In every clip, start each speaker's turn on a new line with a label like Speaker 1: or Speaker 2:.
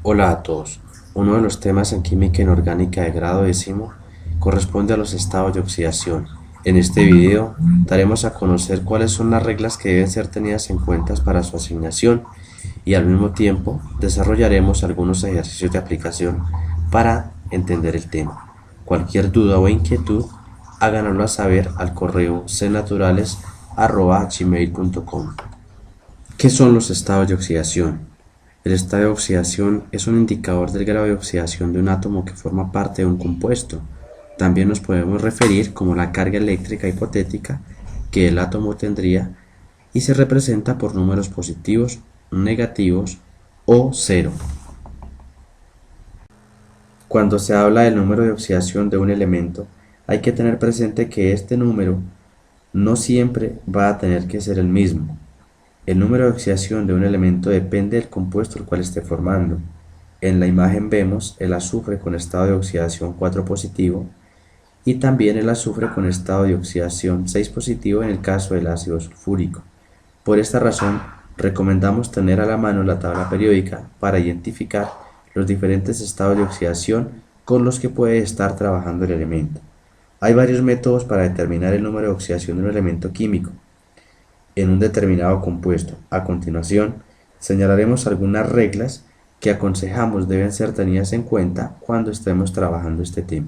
Speaker 1: Hola a todos. Uno de los temas en química inorgánica de grado décimo corresponde a los estados de oxidación. En este video daremos a conocer cuáles son las reglas que deben ser tenidas en cuenta para su asignación y al mismo tiempo desarrollaremos algunos ejercicios de aplicación para entender el tema. Cualquier duda o inquietud háganoslo saber al correo cnaturales@gmail.com. ¿Qué son los estados de oxidación? El estado de oxidación es un indicador del grado de oxidación de un átomo que forma parte de un compuesto. También nos podemos referir como la carga eléctrica hipotética que el átomo tendría y se representa por números positivos, negativos o cero. Cuando se habla del número de oxidación de un elemento, hay que tener presente que este número no siempre va a tener que ser el mismo. El número de oxidación de un elemento depende del compuesto el cual esté formando. En la imagen vemos el azufre con estado de oxidación 4 positivo y también el azufre con estado de oxidación 6 positivo en el caso del ácido sulfúrico. Por esta razón, recomendamos tener a la mano la tabla periódica para identificar los diferentes estados de oxidación con los que puede estar trabajando el elemento. Hay varios métodos para determinar el número de oxidación de un elemento químico en un determinado compuesto. A continuación, señalaremos algunas reglas que aconsejamos deben ser tenidas en cuenta cuando estemos trabajando este tema,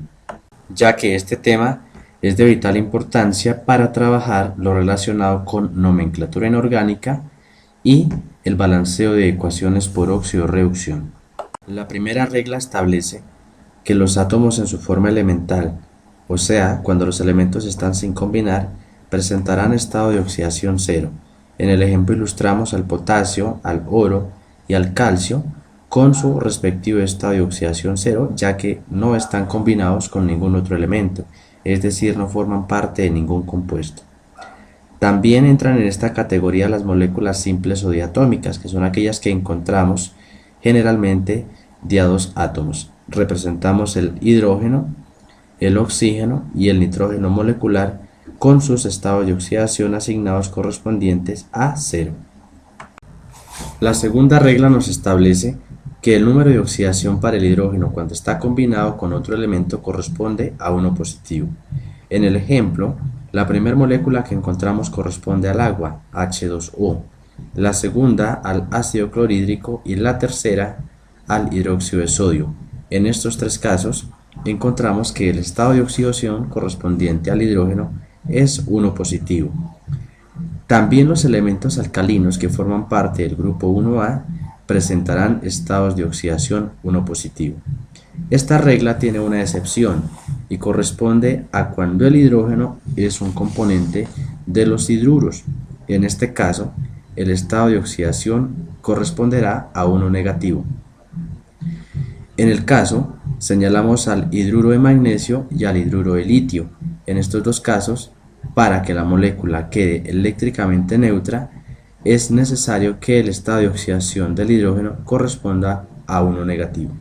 Speaker 1: ya que este tema es de vital importancia para trabajar lo relacionado con nomenclatura inorgánica y el balanceo de ecuaciones por óxido-reducción. La primera regla establece que los átomos en su forma elemental, o sea, cuando los elementos están sin combinar, presentarán estado de oxidación cero. En el ejemplo ilustramos al potasio, al oro y al calcio con su respectivo estado de oxidación cero, ya que no están combinados con ningún otro elemento, es decir, no forman parte de ningún compuesto. También entran en esta categoría las moléculas simples o diatómicas, que son aquellas que encontramos generalmente de a dos átomos. Representamos el hidrógeno, el oxígeno y el nitrógeno molecular con sus estados de oxidación asignados correspondientes a cero. La segunda regla nos establece que el número de oxidación para el hidrógeno cuando está combinado con otro elemento corresponde a 1 positivo. En el ejemplo, la primera molécula que encontramos corresponde al agua, H2O, la segunda al ácido clorhídrico y la tercera al hidróxido de sodio. En estos tres casos, encontramos que el estado de oxidación correspondiente al hidrógeno es 1 positivo. También los elementos alcalinos que forman parte del grupo 1A presentarán estados de oxidación 1 positivo. Esta regla tiene una excepción y corresponde a cuando el hidrógeno es un componente de los hidruros. En este caso, el estado de oxidación corresponderá a 1 negativo. En el caso, señalamos al hidruro de magnesio y al hidruro de litio. En estos dos casos, para que la molécula quede eléctricamente neutra, es necesario que el estado de oxidación del hidrógeno corresponda a 1 negativo.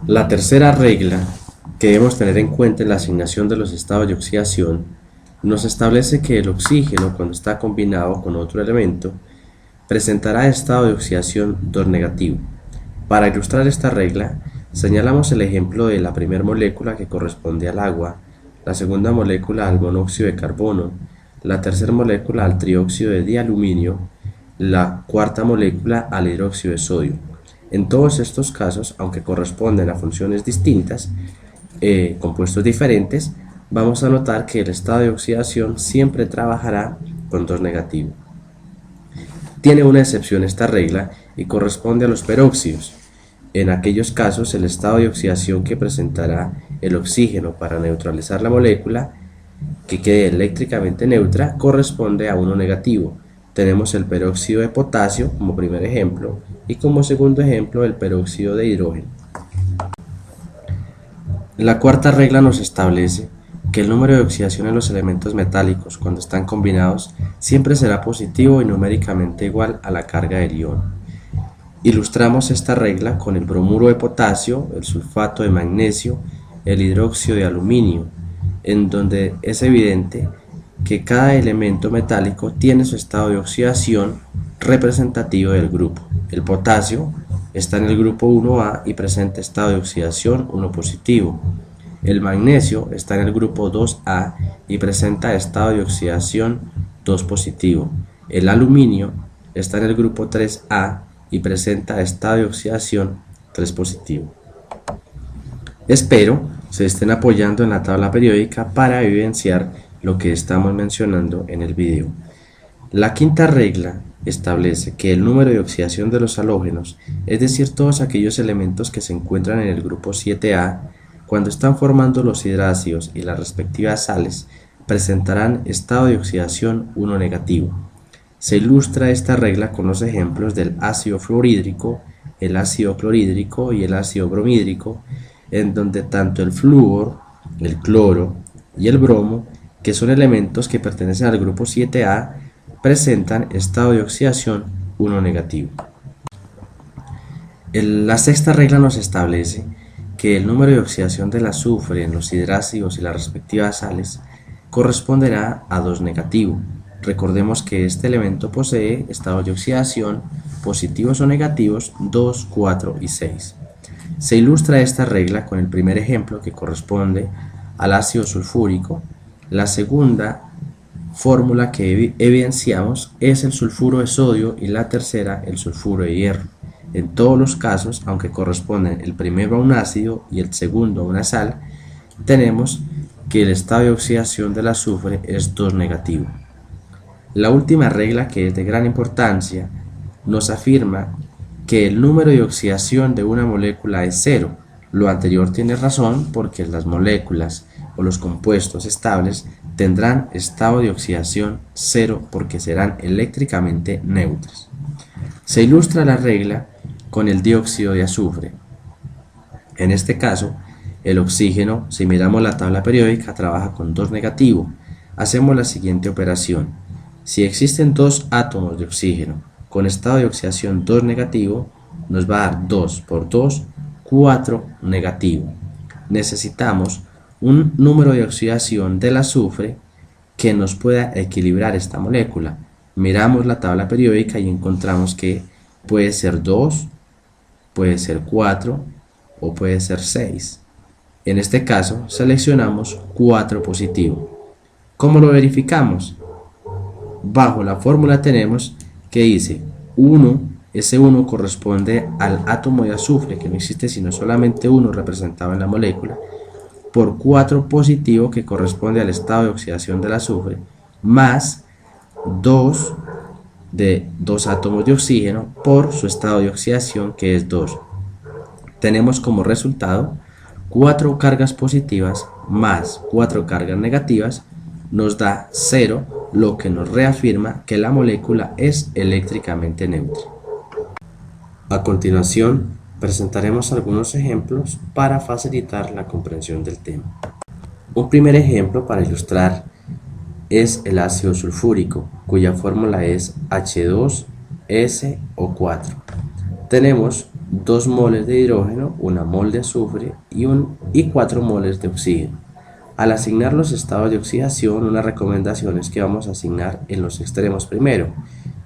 Speaker 1: La tercera regla que debemos tener en cuenta en la asignación de los estados de oxidación nos establece que el oxígeno, cuando está combinado con otro elemento, presentará estado de oxidación 2 negativo. Para ilustrar esta regla, señalamos el ejemplo de la primera molécula que corresponde al agua, la segunda molécula al monóxido de carbono, la tercera molécula al trióxido de dialuminio, la cuarta molécula al hidróxido de sodio. En todos estos casos, aunque corresponden a funciones distintas, compuestos diferentes, vamos a notar que el estado de oxidación siempre trabajará con 2 negativo. Tiene una excepción esta regla y corresponde a los peróxidos. En aquellos casos, el estado de oxidación que presentará el oxígeno para neutralizar la molécula que quede eléctricamente neutra corresponde a 1 negativo. Tenemos el peróxido de potasio como primer ejemplo y como segundo ejemplo el peróxido de hidrógeno. La cuarta regla nos establece que el número de oxidación en los elementos metálicos cuando están combinados siempre será positivo y numéricamente igual a la carga del ion. Ilustramos esta regla con el bromuro de potasio, el sulfato de magnesio, el hidróxido de aluminio, en donde es evidente que cada elemento metálico tiene su estado de oxidación representativo del grupo. El potasio está en el grupo 1A y presenta estado de oxidación 1 positivo. El magnesio está en el grupo 2A y presenta estado de oxidación 2 positivo. El aluminio está en el grupo 3A y presenta estado de oxidación 3 positivo. Espero se estén apoyando en la tabla periódica para evidenciar lo que estamos mencionando en el video. La quinta regla establece que el número de oxidación de los halógenos, es decir, todos aquellos elementos que se encuentran en el grupo 7A, cuando están formando los hidrácidos y las respectivas sales, presentarán estado de oxidación 1 negativo. Se ilustra esta regla con los ejemplos del ácido fluorhídrico, el ácido clorhídrico y el ácido bromhídrico, en donde tanto el flúor, el cloro y el bromo, que son elementos que pertenecen al grupo 7A, presentan estado de oxidación 1 negativo. La sexta regla nos establece que el número de oxidación del azufre en los hidrácidos y las respectivas sales corresponderá a 2 negativo. Recordemos que este elemento posee estados de oxidación positivos o negativos 2, 4 y 6. Se ilustra esta regla con el primer ejemplo, que corresponde al ácido sulfúrico. La segunda fórmula que evidenciamos es el sulfuro de sodio y la tercera el sulfuro de hierro. En todos los casos, aunque corresponden el primero a un ácido y el segundo a una sal, tenemos que el estado de oxidación del azufre es 2 negativo. La última regla, que es de gran importancia, nos afirma que el número de oxidación de una molécula es 0. Lo anterior tiene razón porque las moléculas o los compuestos estables tendrán estado de oxidación 0 porque serán eléctricamente neutros. Se ilustra la regla con el dióxido de azufre. En este caso, el oxígeno, si miramos la tabla periódica, trabaja con 2 negativo. Hacemos la siguiente operación. Si existen 2 átomos de oxígeno con estado de oxidación 2 negativo, nos va a dar 2 por 2, 4 negativo. Necesitamos un número de oxidación del azufre que nos pueda equilibrar esta molécula. Miramos la tabla periódica y encontramos que puede ser 2, puede ser 4 o puede ser 6. En este caso seleccionamos 4 positivo. ¿Cómo lo verificamos? Bajo la fórmula tenemos que dice 1, ese 1 corresponde al átomo de azufre, que no existe sino solamente 1 representado en la molécula, por 4 positivo, que corresponde al estado de oxidación del azufre, más 2 de 2 átomos de oxígeno por su estado de oxidación, que es 2. Tenemos como resultado 4 cargas positivas más 4 cargas negativas, nos da 0, lo que nos reafirma que la molécula es eléctricamente neutra. A continuación, presentaremos algunos ejemplos para facilitar la comprensión del tema. Un primer ejemplo para ilustrar es el ácido sulfúrico, cuya fórmula es H2SO4. Tenemos 2 moles de hidrógeno, 1 mol de azufre y 4 moles de oxígeno. Al asignar los estados de oxidación, una recomendación es que vamos a asignar en los extremos primero.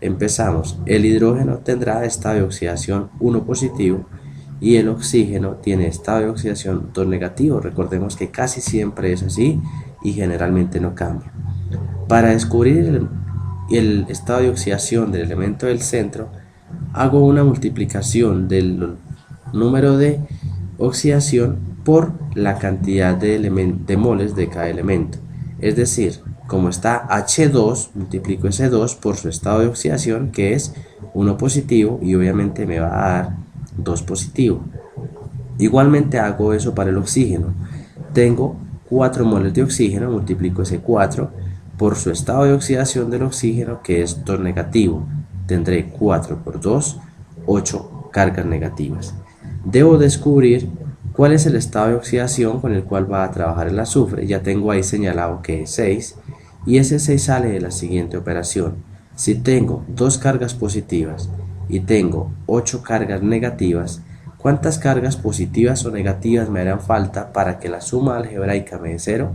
Speaker 1: Empezamos, el hidrógeno tendrá estado de oxidación 1 positivo y el oxígeno tiene estado de oxidación 2 negativo. Recordemos que casi siempre es así y generalmente no cambia. Para descubrir el estado de oxidación del elemento del centro, hago una multiplicación del número de oxidación por la cantidad de moles de cada elemento. Es decir, como está H2, multiplico ese 2 por su estado de oxidación, que es 1 positivo, y obviamente me va a dar 2 positivo. Igualmente hago eso para el oxígeno. Tengo 4 moles de oxígeno, multiplico ese 4 por su estado de oxidación del oxígeno, que es 2 negativo. Tendré 4 por 2, 8 cargas negativas. Debo descubrir cuál es el estado de oxidación con el cual va a trabajar el azufre. Ya tengo ahí señalado que es 6, y ese 6 sale de la siguiente operación. Si tengo 2 cargas positivas y tengo 8 cargas negativas, ¿cuántas cargas positivas o negativas me harán falta para que la suma algebraica me dé 0?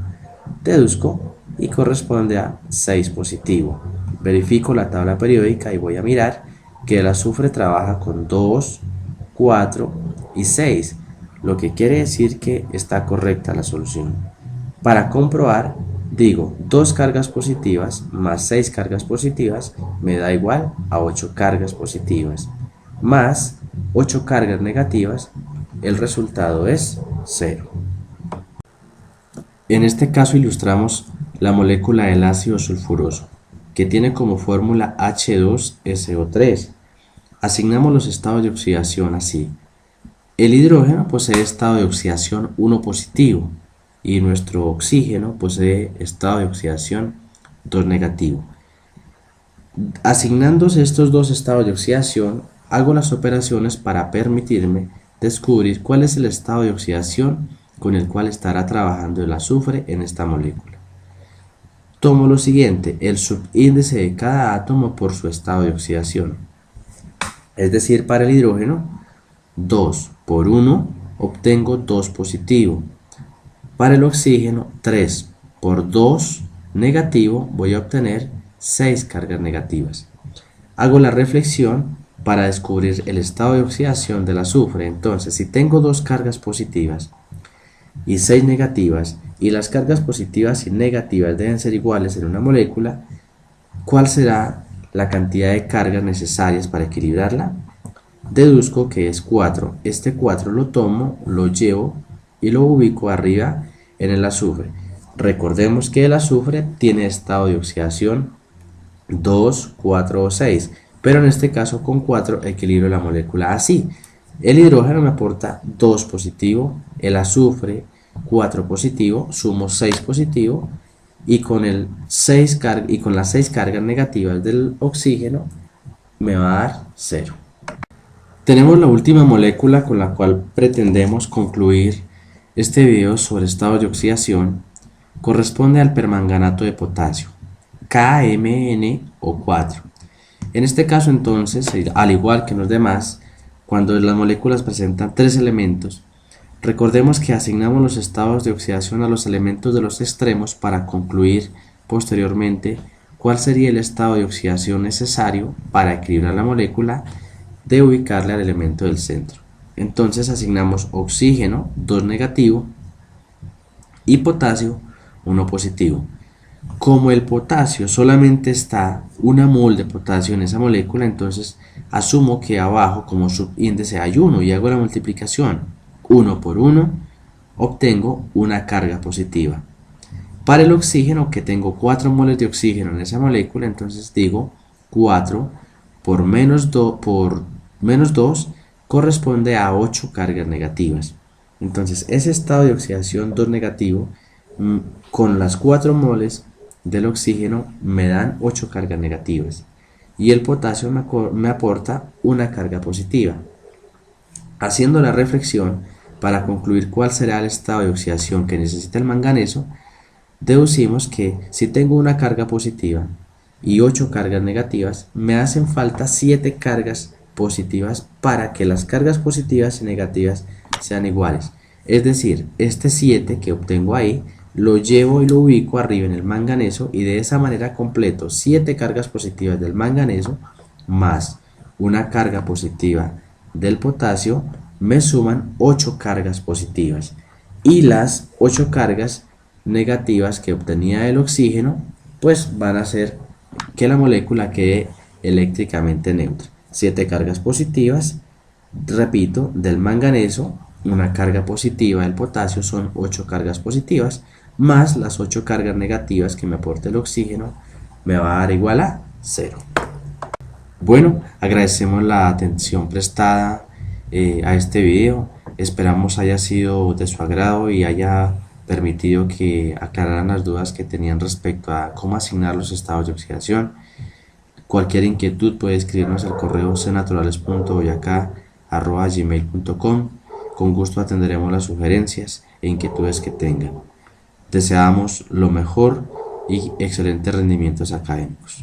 Speaker 1: Deduzco y corresponde a 6 positivo. verifico la tabla periódica y voy a mirar que el azufre trabaja con 2, 4 y 6, lo que quiere decir que está correcta la solución. Para comprobar, digo 2 cargas positivas más 6 cargas positivas me da igual a 8 cargas positivas, más 8 cargas negativas, el resultado es 0. En este caso ilustramos la molécula del ácido sulfuroso, que tiene como fórmula H2SO3. Asignamos los estados de oxidación así. El hidrógeno posee estado de oxidación 1 positivo y nuestro oxígeno posee estado de oxidación 2 negativo. Asignándose estos dos estados de oxidación, hago las operaciones para permitirme descubrir cuál es el estado de oxidación con el cual estará trabajando el azufre en esta molécula. Tomo lo siguiente, el subíndice de cada átomo por su estado de oxidación. Es decir, para el hidrógeno, 2 por 1 obtengo 2 positivo. Para el oxígeno, 3 por 2 negativo voy a obtener 6 cargas negativas. Hago la reflexión para descubrir el estado de oxidación del azufre. Entonces, si tengo 2 cargas positivas y 6 negativas, y las cargas positivas y negativas deben ser iguales en una molécula, ¿cuál será la cantidad de cargas necesarias para equilibrarla? Deduzco que es 4. Este 4 lo tomo, lo llevo y lo ubico arriba en el azufre. Recordemos que el azufre tiene estado de oxidación 2, 4 o 6, pero en este caso con 4 equilibro la molécula así. El hidrógeno me aporta 2 positivo, el azufre 4 positivo, sumo 6 positivo y con las 6 cargas negativas del oxígeno me va a dar 0. Tenemos la última molécula con la cual pretendemos concluir este video sobre estados de oxidación. Corresponde al permanganato de potasio, KMnO4. En este caso entonces, al igual que en los demás, cuando las moléculas presentan 3 elementos, recordemos que asignamos los estados de oxidación a los elementos de los extremos para concluir posteriormente cuál sería el estado de oxidación necesario para equilibrar la molécula de ubicarle al elemento del centro. Entonces asignamos oxígeno 2 negativo y potasio 1 positivo. Como el potasio solamente está 1 mol de potasio en esa molécula, entonces asumo que abajo como subíndice hay 1 y hago la multiplicación. 1 por 1 obtengo una carga positiva. Para el oxígeno, que tengo 4 moles de oxígeno en esa molécula, entonces digo 4 por menos 2 corresponde a 8 cargas negativas. Entonces ese estado de oxidación 2 negativo con las 4 moles del oxígeno me dan 8 cargas negativas y el potasio me aporta una carga positiva. Haciendo la reflexión para concluir cuál será el estado de oxidación que necesita el manganeso, deducimos que si tengo una carga positiva y 8 cargas negativas, me hacen falta 7 cargas positivas para que las cargas positivas y negativas sean iguales. Es decir, este 7 que obtengo ahí lo llevo y lo ubico arriba en el manganeso y de esa manera completo 7 cargas positivas del manganeso más una carga positiva del potasio me suman 8 cargas positivas y las 8 cargas negativas que obtenía del oxígeno pues van a hacer que la molécula quede eléctricamente neutra. 7 cargas positivas, repito, del manganeso, una carga positiva del potasio son 8 cargas positivas más las 8 cargas negativas que me aporta el oxígeno me va a dar igual a 0. Bueno, agradecemos la atención prestada a este video. Esperamos haya sido de su agrado y haya permitido que aclararan las dudas que tenían respecto a cómo asignar los estados de oxidación. Cualquier inquietud puede escribirnos al correo cnaturales.boyacá@gmail.com. Con gusto atenderemos las sugerencias e inquietudes que tengan. Deseamos lo mejor y excelentes rendimientos académicos.